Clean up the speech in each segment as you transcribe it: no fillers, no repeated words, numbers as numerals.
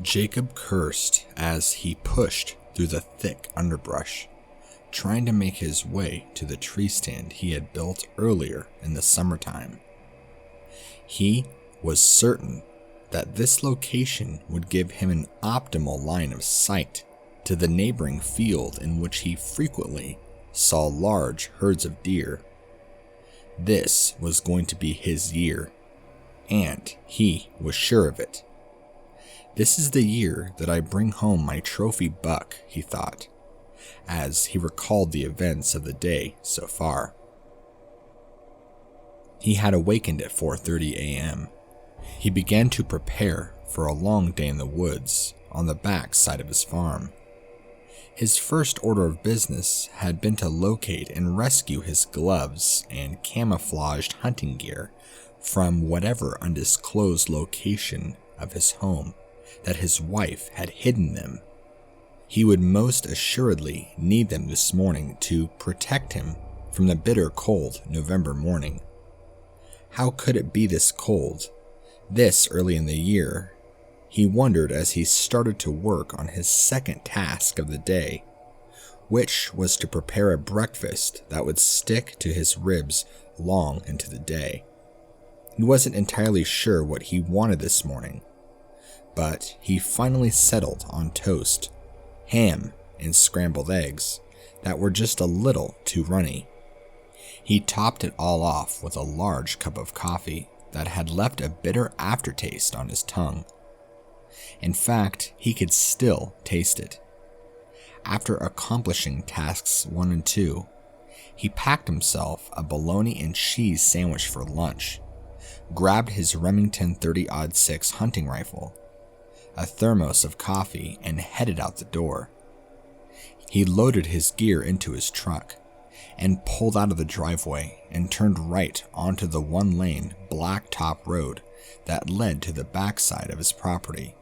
Jacob cursed as he pushed through the thick underbrush, trying to make his way to the tree stand he had built earlier in the summertime. He was certain that this location would give him an optimal line of sight to the neighboring field in which he frequently saw large herds of deer. This was going to be his year, and he was sure of it. This is the year that I bring home my trophy buck, he thought, as he recalled the events of the day so far. He had awakened at 4:30 a.m. He began to prepare for a long day in the woods on the back side of his farm. His first order of business had been to locate and rescue his gloves and camouflaged hunting gear from whatever undisclosed location of his home that his wife had hidden them. He would most assuredly need them this morning to protect him from the bitter cold November morning. How could it be this cold, this early in the year? He wondered as he started to work on his second task of the day, which was to prepare a breakfast that would stick to his ribs long into the day. He wasn't entirely sure what he wanted this morning, but he finally settled on toast, ham, and scrambled eggs that were just a little too runny. He topped it all off with a large cup of coffee that had left a bitter aftertaste on his tongue. In fact, he could still taste it. After accomplishing tasks 1 and 2, he packed himself a bologna and cheese sandwich for lunch, grabbed his Remington 30-06 hunting rifle, a thermos of coffee, and headed out the door. He loaded his gear into his truck and pulled out of the driveway and turned right onto the one-lane blacktop road that led to the backside of his property.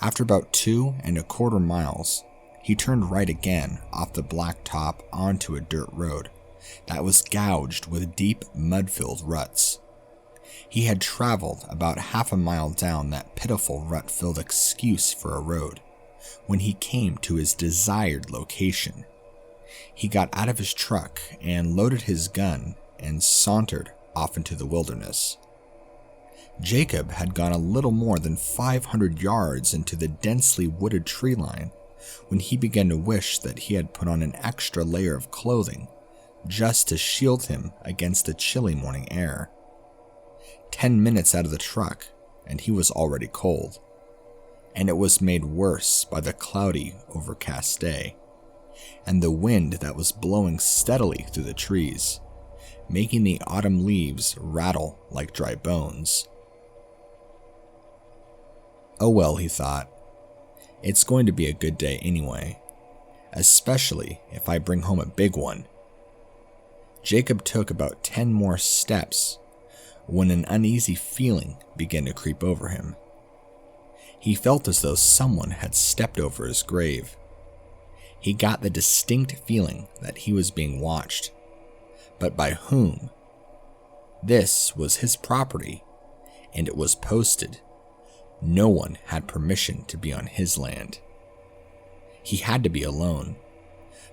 After about 2¼ miles, he turned right again off the blacktop onto a dirt road that was gouged with deep mud-filled ruts. He had traveled about half a mile down that pitiful rut-filled excuse for a road when he came to his desired location. He got out of his truck and loaded his gun and sauntered off into the wilderness. Jacob had gone a little more than 500 yards into the densely wooded tree line when he began to wish that he had put on an extra layer of clothing just to shield him against the chilly morning air. 10 minutes out of the truck and he was already cold, and it was made worse by the cloudy, overcast day and the wind that was blowing steadily through the trees, making the autumn leaves rattle like dry bones. Oh well, he thought, it's going to be a good day anyway, especially if I bring home a big one. Jacob took about 10 more steps when an uneasy feeling began to creep over him. He felt as though someone had stepped over his grave. He got the distinct feeling that he was being watched, but by whom? This was his property, and it was posted. No one had permission to be on his land. He had to be alone,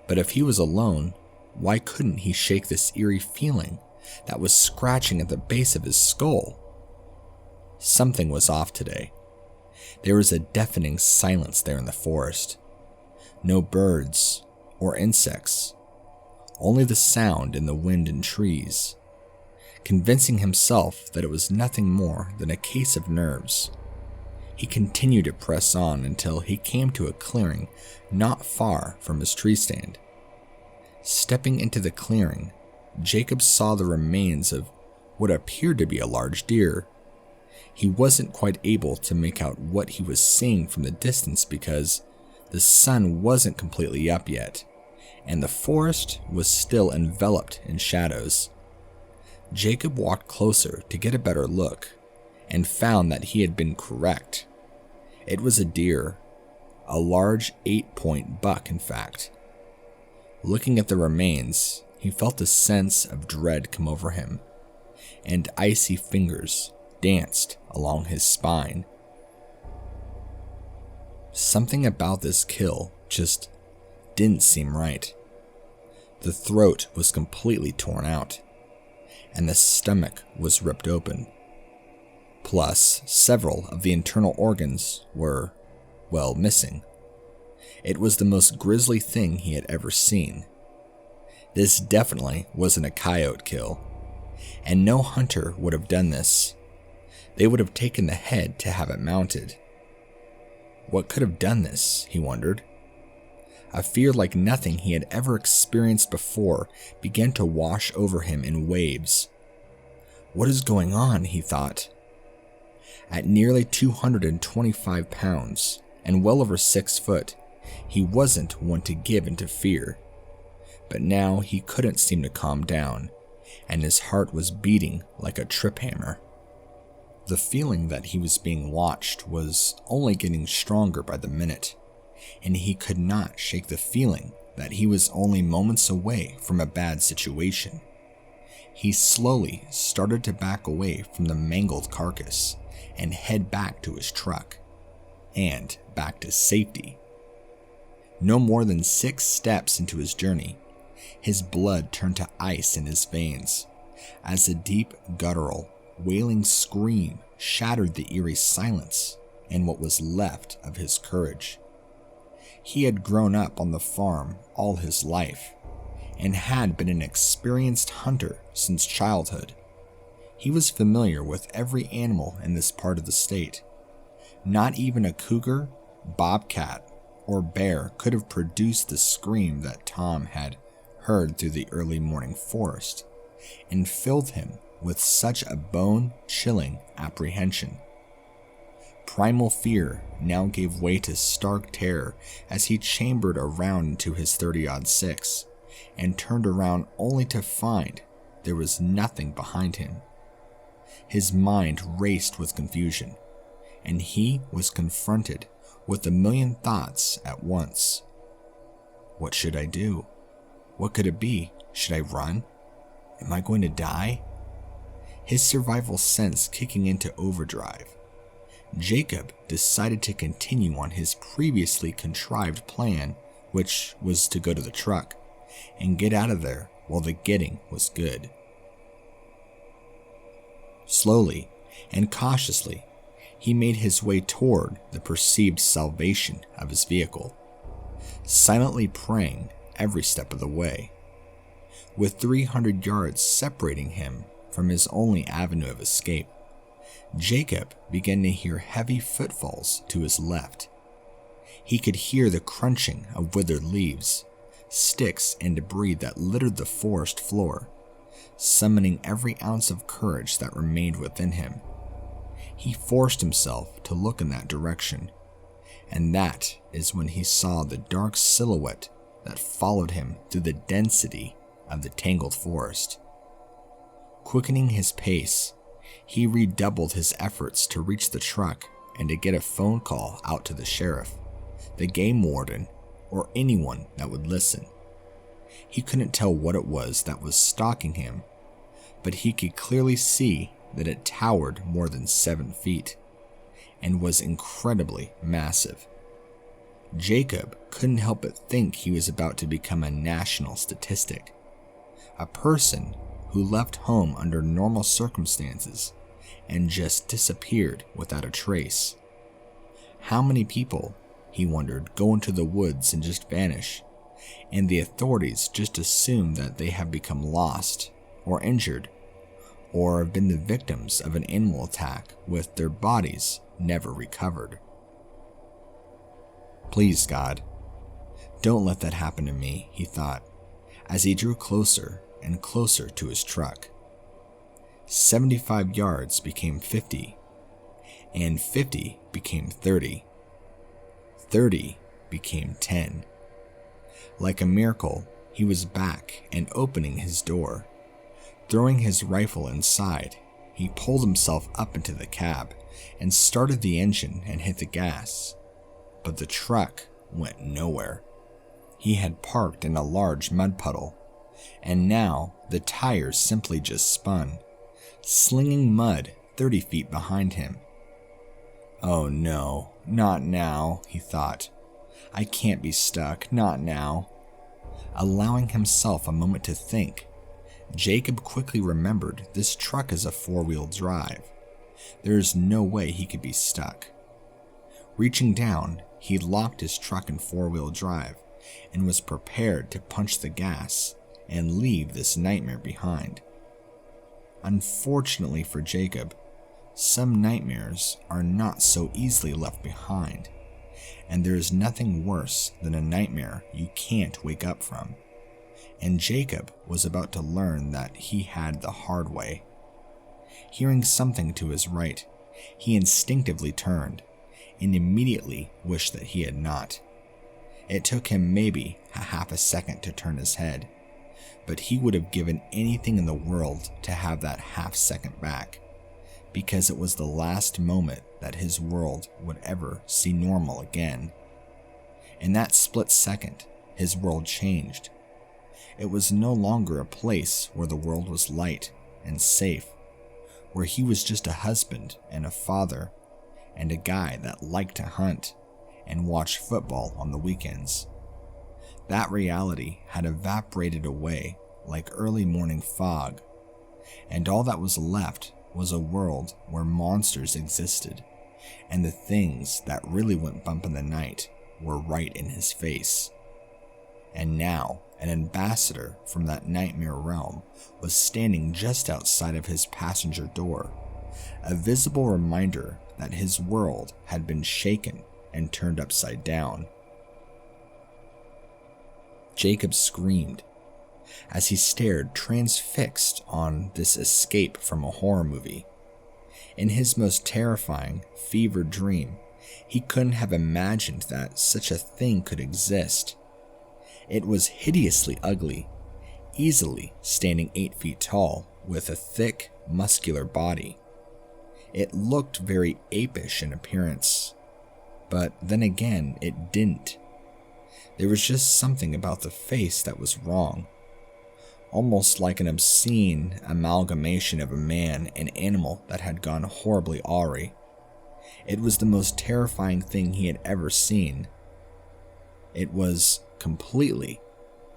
but if he was alone, why couldn't he shake this eerie feeling that was scratching at the base of his skull? Something was off today. There was a deafening silence there in the forest. No birds or insects, only the sound in the wind and trees. Convincing himself that it was nothing more than a case of nerves, he continued to press on until he came to a clearing not far from his tree stand. Stepping into the clearing, Jacob saw the remains of what appeared to be a large deer. He wasn't quite able to make out what he was seeing from the distance because the sun wasn't completely up yet, and the forest was still enveloped in shadows. Jacob walked closer to get a better look, and found that he had been correct. It was a deer, a large 8-point buck in fact. Looking at the remains, he felt a sense of dread come over him, and icy fingers danced along his spine. Something about this kill just didn't seem right. The throat was completely torn out, and the stomach was ripped open. Plus, several of the internal organs were, well, missing. It was the most grisly thing he had ever seen. This definitely wasn't a coyote kill, and no hunter would have done this. They would have taken the head to have it mounted. What could have done this, he wondered. A fear like nothing he had ever experienced before began to wash over him in waves. What is going on, he thought. At nearly 225 pounds and well over 6 foot, he wasn't one to give into fear. But now he couldn't seem to calm down, and his heart was beating like a trip hammer. The feeling that he was being watched was only getting stronger by the minute, and he could not shake the feeling that he was only moments away from a bad situation. He slowly started to back away from the mangled carcass and head back to his truck, and back to safety. No more than 6 steps into his journey, his blood turned to ice in his veins, as a deep, guttural, wailing scream shattered the eerie silence and what was left of his courage. He had grown up on the farm all his life, and had been an experienced hunter since childhood. He was familiar with every animal in this part of the state. Not even a cougar, bobcat, or bear could have produced the scream that Tom had heard through the early morning forest, and filled him with such a bone-chilling apprehension. Primal fear now gave way to stark terror as he chambered around into his 30-06 and turned around only to find there was nothing behind him. His mind raced with confusion, and he was confronted with a million thoughts at once. What should I do? What could it be? Should I run? Am I going to die? His survival sense kicking into overdrive, Jacob decided to continue on his previously contrived plan, which was to go to the truck and get out of there while the getting was good. Slowly and cautiously, he made his way toward the perceived salvation of his vehicle, silently praying every step of the way. With 300 yards separating him from his only avenue of escape, Jacob began to hear heavy footfalls to his left. He could hear the crunching of withered leaves, sticks, and debris that littered the forest floor, summoning every ounce of courage that remained within him. He forced himself to look in that direction, and that is when he saw the dark silhouette that followed him through the density of the tangled forest. Quickening his pace, he redoubled his efforts to reach the truck and to get a phone call out to the sheriff, the game warden, or anyone that would listen. He couldn't tell what it was that was stalking him, but he could clearly see that it towered more than 7 feet and was incredibly massive. Jacob couldn't help but think he was about to become a national statistic, a person who left home under normal circumstances and just disappeared without a trace. How many people, he wondered, go into the woods and just vanish, and the authorities just assume that they have become lost or injured, or have been the victims of an animal attack with their bodies never recovered. Please, God, don't let that happen to me, he thought, as he drew closer and closer to his truck. 75 yards became 50, and 50 became 30. 30 became 10. Like a miracle, he was back and opening his door. Throwing his rifle inside, he pulled himself up into the cab and started the engine and hit the gas. But the truck went nowhere. He had parked in a large mud puddle, and now the tires simply just spun, slinging mud 30 feet behind him. Oh no, not now, he thought. I can't be stuck, not now. Allowing himself a moment to think, Jacob quickly remembered this truck is a four-wheel drive. There is no way he could be stuck. Reaching down, he locked his truck in four-wheel drive and was prepared to punch the gas and leave this nightmare behind. Unfortunately for Jacob, some nightmares are not so easily left behind, and there is nothing worse than a nightmare you can't wake up from. And Jacob was about to learn that he had the hard way. Hearing something to his right, he instinctively turned, and immediately wished that he had not. It took him maybe a half a second to turn his head, but he would have given anything in the world to have that half second back, because it was the last moment that his world would ever see normal again. In that split second, his world changed. It was no longer a place where the world was light and safe, where he was just a husband and a father and a guy that liked to hunt and watch football on the weekends. That reality had evaporated away like early morning fog, and all that was left was a world where monsters existed, and the things that really went bump in the night were right in his face. And now, an ambassador from that nightmare realm was standing just outside of his passenger door, a visible reminder that his world had been shaken and turned upside down. Jacob screamed as he stared transfixed on this escape from a horror movie. In his most terrifying, fevered dream, he couldn't have imagined that such a thing could exist. It was hideously ugly, easily standing 8 feet tall with a thick, muscular body. It looked very apish in appearance, but then again it didn't. There was just something about the face that was wrong, almost like an obscene amalgamation of a man and animal that had gone horribly awry. It was the most terrifying thing he had ever seen. It was completely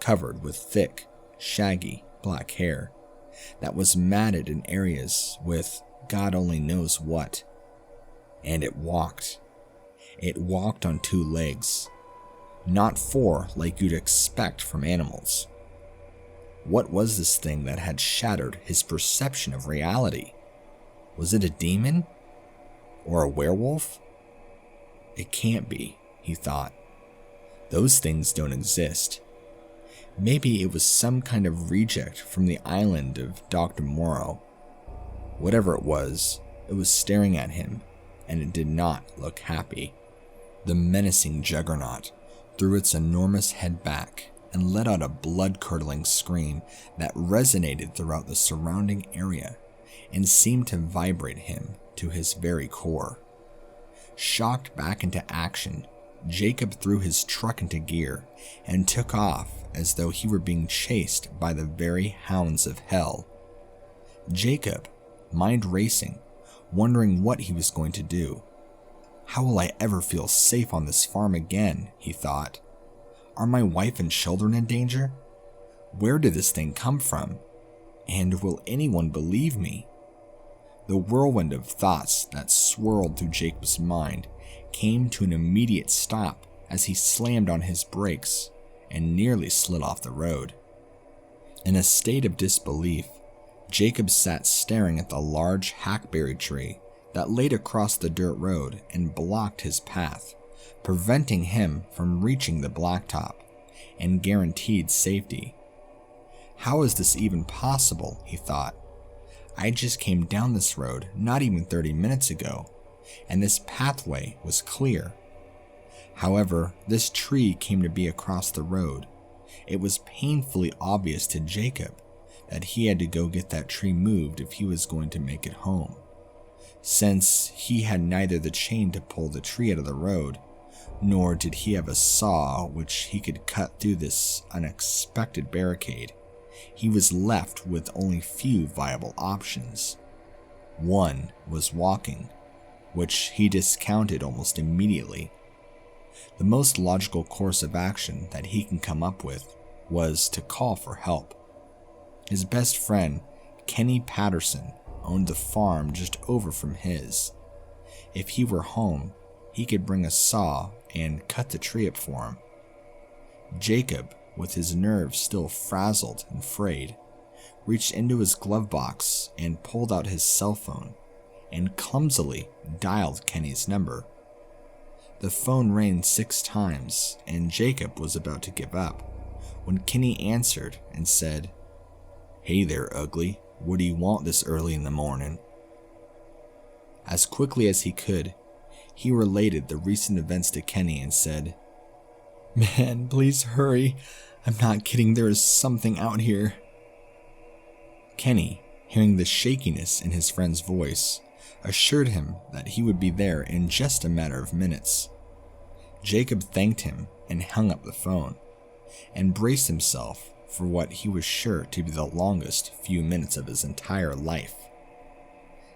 covered with thick, shaggy black hair that was matted in areas with God only knows what. And it walked. It walked on 2 legs, not 4 like you'd expect from animals. What was this thing that had shattered his perception of reality? Was it a demon? Or a werewolf? It can't be, he thought. Those things don't exist. Maybe it was some kind of reject from the island of Dr. Morrow. Whatever it was staring at him, and it did not look happy. The menacing juggernaut threw its enormous head back and let out a blood-curdling scream that resonated throughout the surrounding area and seemed to vibrate him to his very core. Shocked back into action, Jacob threw his truck into gear and took off as though he were being chased by the very hounds of hell. Jacob, mind racing, wondering what he was going to do. How will I ever feel safe on this farm again, he thought. Are my wife and children in danger? Where did this thing come from? And will anyone believe me? The whirlwind of thoughts that swirled through Jacob's mind came to an immediate stop as he slammed on his brakes and nearly slid off the road. In a state of disbelief, Jacob sat staring at the large hackberry tree that laid across the dirt road and blocked his path, preventing him from reaching the blacktop and guaranteed safety. How is this even possible, he thought. I just came down this road not even 30 minutes ago, and this pathway was clear. However, this tree came to be across the road. It was painfully obvious to Jacob that he had to go get that tree moved if he was going to make it home, since he had neither the chain to pull the tree out of the road, nor did he have a saw which he could cut through this unexpected barricade. He was left with only few viable options. One was walking, which he discounted almost immediately. The most logical course of action that he can come up with was to call for help. His best friend, Kenny Patterson, owned the farm just over from his. If he were home, he could bring a saw and cut the tree up for him. Jacob, with his nerves still frazzled and frayed, reached into his glove box and pulled out his cell phone and clumsily dialed Kenny's number. The phone rang 6 times, and Jacob was about to give up when Kenny answered and said, "Hey there, ugly. What do you want this early in the morning?" As quickly as he could, he related the recent events to Kenny and said, "Man, please hurry. I'm not kidding, there is something out here." Kenny, hearing the shakiness in his friend's voice, assured him that he would be there in just a matter of minutes. Jacob thanked him and hung up the phone, and braced himself for what he was sure to be the longest few minutes of his entire life.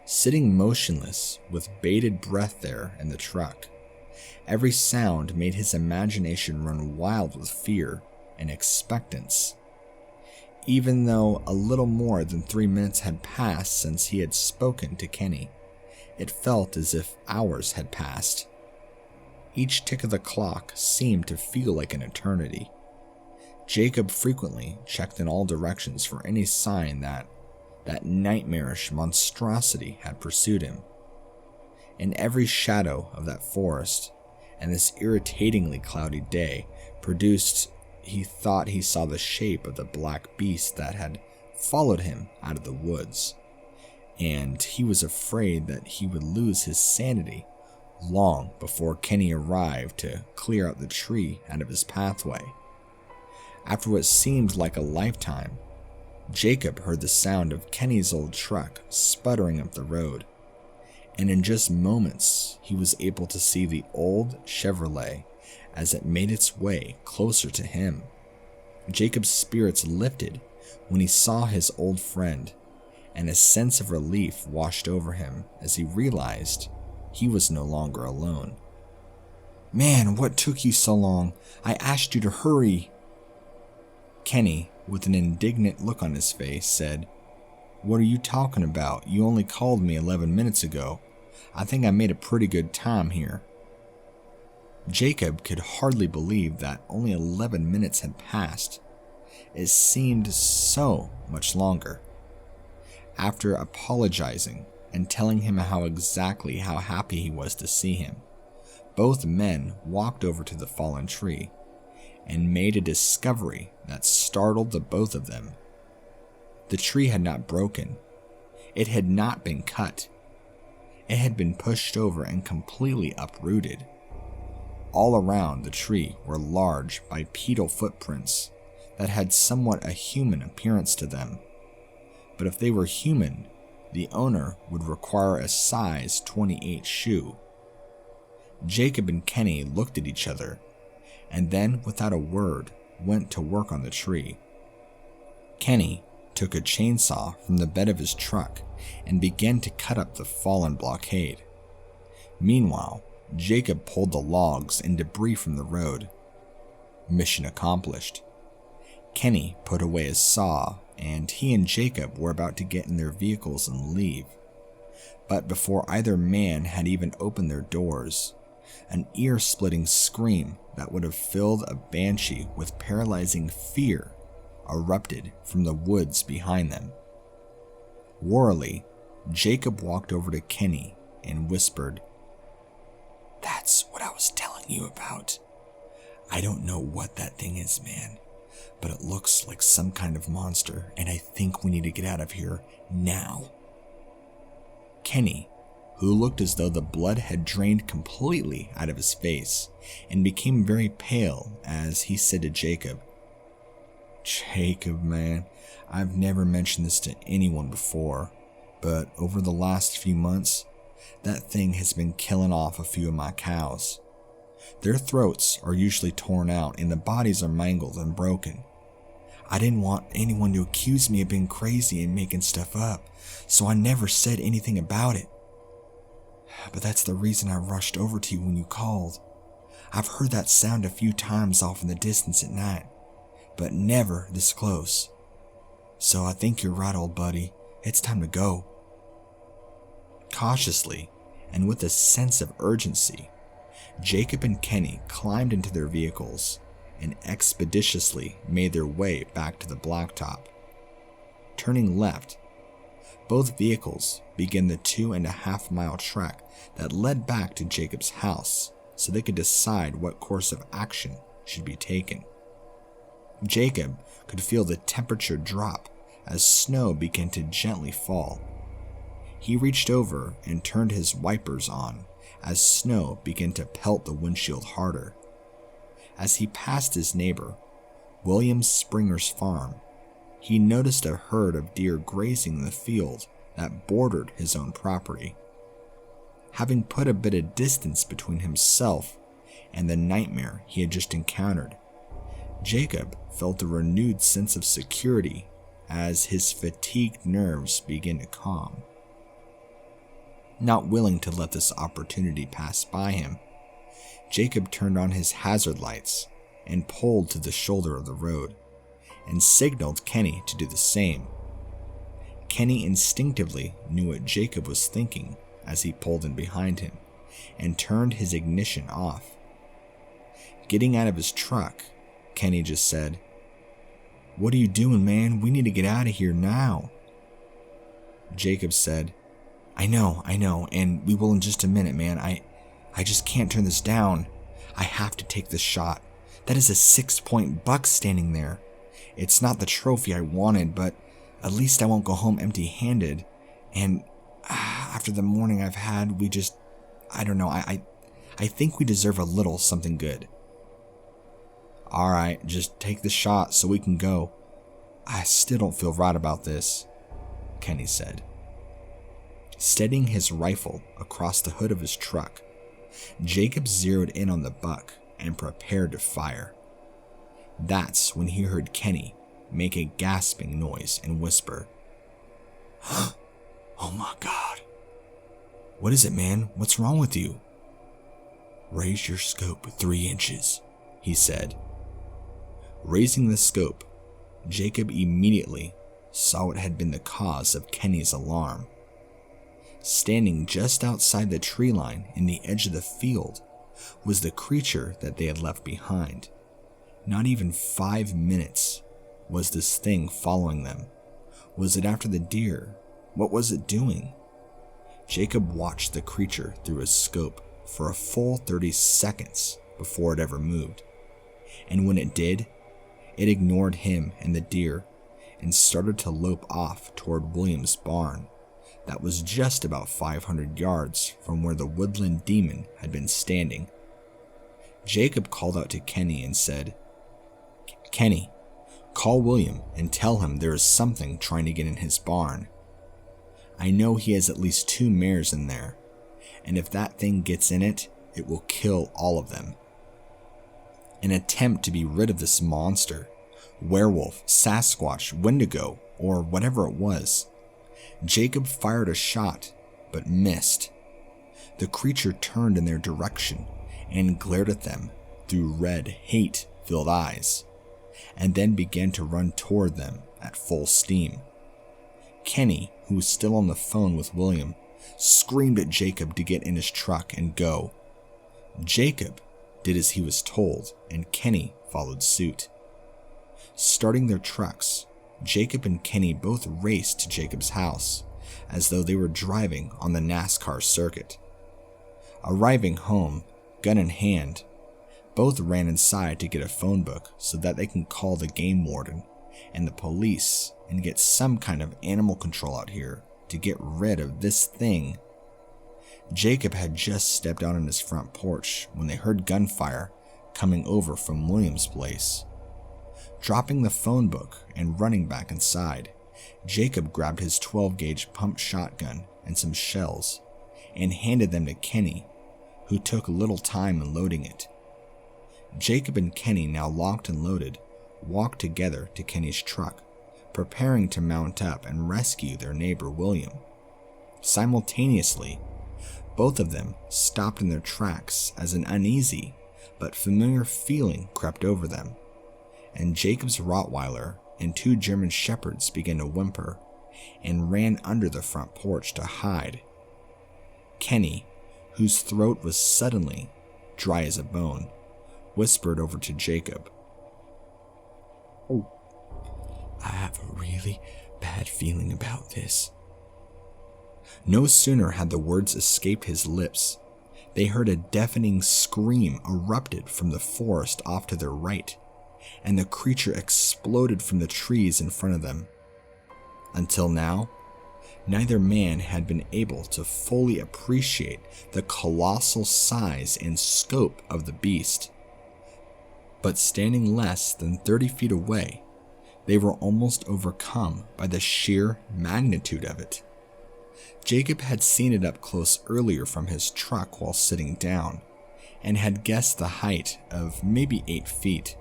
Sitting motionless with bated breath there in the truck, every sound made his imagination run wild with fear and expectance. Even though a little more than 3 minutes had passed since he had spoken to Kenny, it felt as if hours had passed. Each tick of the clock seemed to feel like an eternity. Jacob frequently checked in all directions for any sign that nightmarish monstrosity had pursued him. In every shadow of that forest and this irritatingly cloudy day produced, he thought he saw the shape of the black beast that had followed him out of the woods, and he was afraid that he would lose his sanity long before Kenny arrived to clear out the tree out of his pathway. After what seemed like a lifetime, Jacob heard the sound of Kenny's old truck sputtering up the road, and in just moments he was able to see the old Chevrolet as it made its way closer to him. Jacob's spirits lifted when he saw his old friend, and a sense of relief washed over him as he realized he was no longer alone. "Man, what took you so long? I asked you to hurry." Kenny, with an indignant look on his face, said, "What are you talking about? You only called me 11 minutes ago. I think I made a pretty good time here." Jacob could hardly believe that only 11 minutes had passed. It seemed so much longer. After apologizing and telling him how happy he was to see him, both men walked over to the fallen tree and made a discovery that startled the both of them. The tree had not broken. It had not been cut. It had been pushed over and completely uprooted. All around the tree were large bipedal footprints that had somewhat a human appearance to them. But if they were human, the owner would require a size 28 shoe. Jacob and Kenny looked at each other, and then, without a word, went to work on the tree. Kenny took a chainsaw from the bed of his truck and began to cut up the fallen blockade. Meanwhile, Jacob pulled the logs and debris from the road. Mission accomplished. Kenny put away his saw, and he and Jacob were about to get in their vehicles and leave. But before either man had even opened their doors, an ear-splitting scream that would have filled a banshee with paralyzing fear erupted from the woods behind them. Warily, Jacob walked over to Kenny and whispered, "That's what I was telling you about. I don't know what that thing is, man, but it looks like some kind of monster, and I think we need to get out of here now." Kenny, who looked as though the blood had drained completely out of his face and became very pale as he said to Jacob, "Jacob, man, I've never mentioned this to anyone before, but over the last few months, that thing has been killing off a few of my cows. Their throats are usually torn out and the bodies are mangled and broken. I didn't want anyone to accuse me of being crazy and making stuff up, so I never said anything about it. but that's the reason I rushed over to you when you called. I've heard that sound a few times off in the distance at night, but never this close. So I think you're right, old buddy. It's time to go." Cautiously, and with a sense of urgency, Jacob and Kenny climbed into their vehicles and expeditiously made their way back to the blacktop. Turning left, both vehicles began the 2.5-mile trek that led back to Jacob's house so they could decide what course of action should be taken. Jacob could feel the temperature drop as snow began to gently fall. He reached over and turned his wipers on as snow began to pelt the windshield harder. As he passed his neighbor, William Springer's farm, he noticed a herd of deer grazing in the field that bordered his own property. Having put a bit of distance between himself and the nightmare he had just encountered, Jacob felt a renewed sense of security as his fatigued nerves began to calm. Not willing to let this opportunity pass by him, Jacob turned on his hazard lights and pulled to the shoulder of the road, and signaled Kenny to do the same. Kenny instinctively knew what Jacob was thinking as he pulled in behind him and turned his ignition off. Getting out of his truck, Kenny just said, "What are you doing, man? We need to get out of here now." Jacob said, I know, and we will in just a minute, man. I just can't turn this down. I have to take this shot. That is a 6-point buck standing there. It's not the trophy I wanted, but at least I won't go home empty-handed. And after the morning I've had, I don't know, I think we deserve a little something good. Alright, just take the shot so we can go. I still don't feel right about this, Kenny said. Steadying his rifle across the hood of his truck, Jacob zeroed in on the buck and prepared to fire. That's when he heard Kenny make a gasping noise and whisper, "Oh my God." "What is it, man? What's wrong with you?" "Raise your scope 3 inches, he said. Raising the scope, Jacob immediately saw what had been the cause of Kenny's alarm. Standing just outside the tree line in the edge of the field was the creature that they had left behind. Not even 5 minutes was this thing following them. Was it after the deer? What was it doing? Jacob watched the creature through his scope for a full 30 seconds before it ever moved. And when it did, it ignored him and the deer and started to lope off toward William's barn that was just about 500 yards from where the woodland demon had been standing. Jacob called out to Kenny and said, "Kenny, call William and tell him there is something trying to get in his barn. I know he has at least 2 mares in there, and if that thing gets in it, it will kill all of them." An attempt to be rid of this monster, werewolf, Sasquatch, Wendigo, or whatever it was. Jacob fired a shot, but missed. The creature turned in their direction and glared at them through red, hate-filled eyes, and then began to run toward them at full steam. Kenny, who was still on the phone with William, screamed at Jacob to get in his truck and go. Jacob did as he was told, and Kenny followed suit. Starting their trucks, Jacob and Kenny both raced to Jacob's house, as though they were driving on the NASCAR circuit. Arriving home, gun in hand, both ran inside to get a phone book so that they can call the game warden and the police and get some kind of animal control out here to get rid of this thing. Jacob had just stepped out on his front porch when they heard gunfire coming over from William's place. Dropping the phone book and running back inside, Jacob grabbed his 12-gauge pump shotgun and some shells and handed them to Kenny, who took little time in loading it. Jacob and Kenny, now locked and loaded, walked together to Kenny's truck, preparing to mount up and rescue their neighbor William. Simultaneously, Both of them stopped in their tracks as an uneasy but familiar feeling crept over them, and Jacob's Rottweiler and 2 German Shepherds began to whimper and ran under the front porch to hide. Kenny, whose throat was suddenly dry as a bone, whispered over to Jacob, "Oh, I have a really bad feeling about this." No sooner had the words escaped his lips, they heard a deafening scream erupted from the forest off to their right, and the creature exploded from the trees in front of them. Until now, neither man had been able to fully appreciate the colossal size and scope of the beast. But standing less than 30 feet away, they were almost overcome by the sheer magnitude of it. Jacob had seen it up close earlier from his truck while sitting down, and had guessed the height of maybe 8 feet.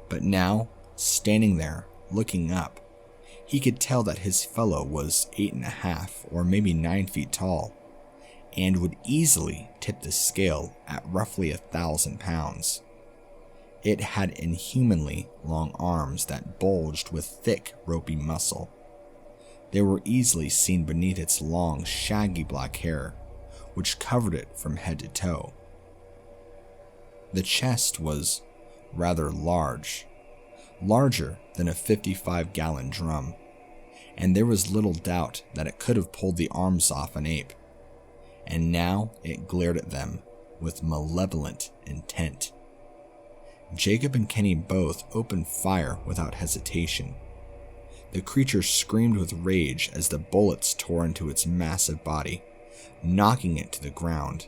But now, standing there, looking up, he could tell that his fellow was 8.5 or maybe 9 feet tall, and would easily tip the scale at roughly 1,000 pounds. It had inhumanly long arms that bulged with thick, ropey muscle. They were easily seen beneath its long, shaggy black hair, which covered it from head to toe. The chest was rather large, larger than a 55-gallon drum, and there was little doubt that it could have pulled the arms off an ape, and now it glared at them with malevolent intent. Jacob and Kenny both opened fire without hesitation. The creature screamed with rage as the bullets tore into its massive body, knocking it to the ground,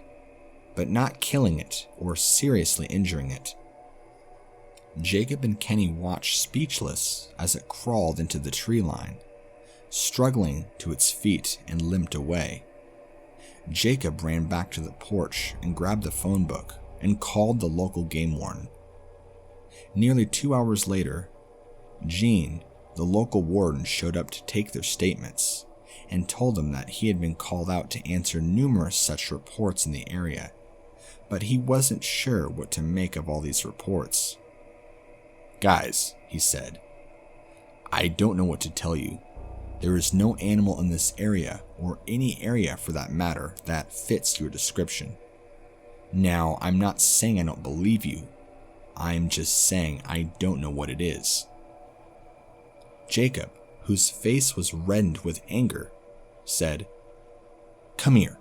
but not killing it or seriously injuring it. Jacob and Kenny watched speechless as it crawled into the tree line, struggling to its feet and limped away. Jacob ran back to the porch and grabbed the phone book and called the local game warden. Nearly 2 hours later, Gene, the local warden, showed up to take their statements and told them that he had been called out to answer numerous such reports in the area, but he wasn't sure what to make of all these reports. "Guys," he said, "I don't know what to tell you. There is no animal in this area, or any area for that matter, that fits your description. Now, I'm not saying I don't believe you. I'm just saying I don't know what it is." Jacob, whose face was reddened with anger, said, "Come here.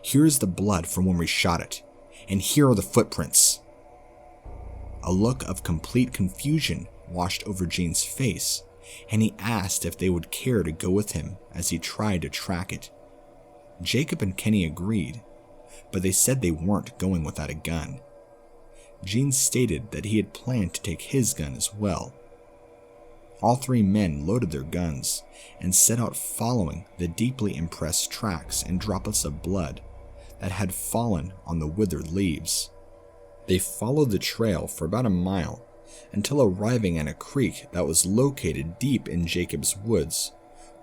Here is the blood from when we shot it, and here are the footprints." A look of complete confusion washed over Gene's face, and he asked if they would care to go with him as he tried to track it. Jacob and Kenny agreed, but they said they weren't going without a gun. Gene stated that he had planned to take his gun as well. All 3 men loaded their guns and set out following the deeply impressed tracks and droplets of blood that had fallen on the withered leaves. They followed the trail for about a mile until arriving at a creek that was located deep in Jacob's woods,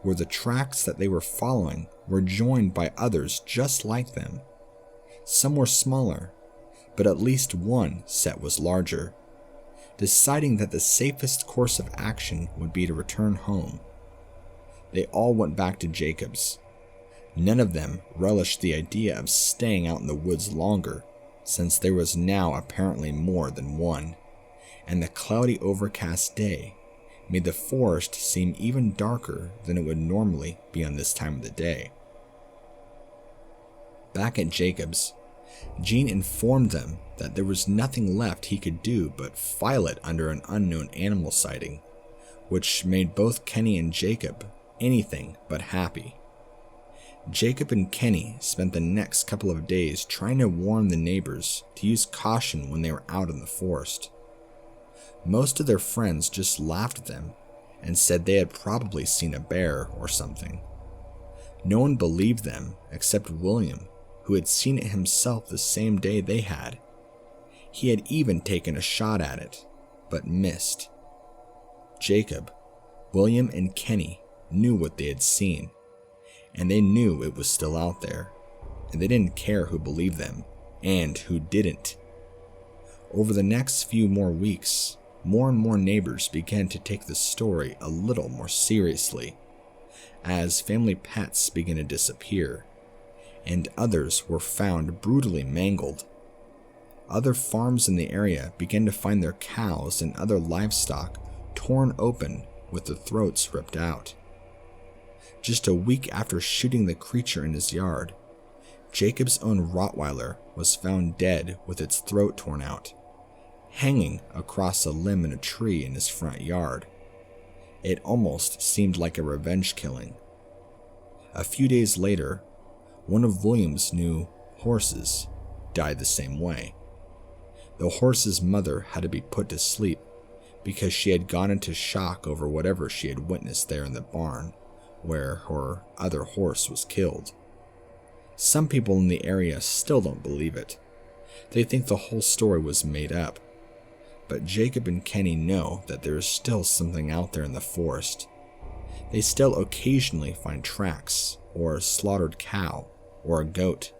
where the tracks that they were following were joined by others just like them. Some were smaller, but at least one set was larger. Deciding that the safest course of action would be to return home, they all went back to Jacob's. None of them relished the idea of staying out in the woods longer, since there was now apparently more than one, and the cloudy overcast day made the forest seem even darker than it would normally be on this time of the day. Back at Jacob's, Gene informed them that there was nothing left he could do but file it under an unknown animal sighting, which made both Kenny and Jacob anything but happy. Jacob and Kenny spent the next couple of days trying to warn the neighbors to use caution when they were out in the forest. Most of their friends just laughed at them and said they had probably seen a bear or something. No one believed them except William, who had seen it himself the same day they had. He had even taken a shot at it, but missed. Jacob, William, and Kenny knew what they had seen, and they knew it was still out there. and they didn't care who believed them and who didn't. Over the next few more weeks, more and more neighbors began to take the story a little more seriously, as family pets began to disappear, and others were found brutally mangled. Other farms in the area began to find their cows and other livestock torn open with the throats ripped out. Just a week after shooting the creature in his yard, Jacob's own Rottweiler was found dead with its throat torn out, hanging across a limb in a tree in his front yard. It almost seemed like a revenge killing. A few days later, one of William's new horses died the same way. The horse's mother had to be put to sleep because she had gone into shock over whatever she had witnessed there in the barn where her other horse was killed. Some people in the area still don't believe it. They think the whole story was made up. But Jacob and Kenny know that there is still something out there in the forest. They still occasionally find tracks, or a slaughtered cow, or a goat.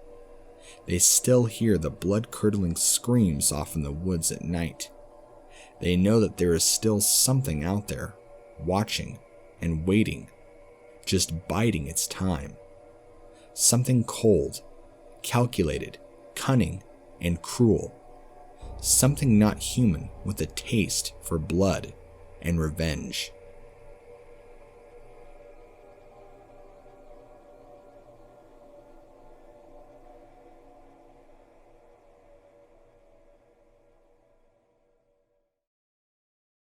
They still hear the blood-curdling screams off in the woods at night. They know that there is still something out there, watching and waiting, just biding its time. Something cold, calculated, cunning, and cruel. Something not human with a taste for blood and revenge.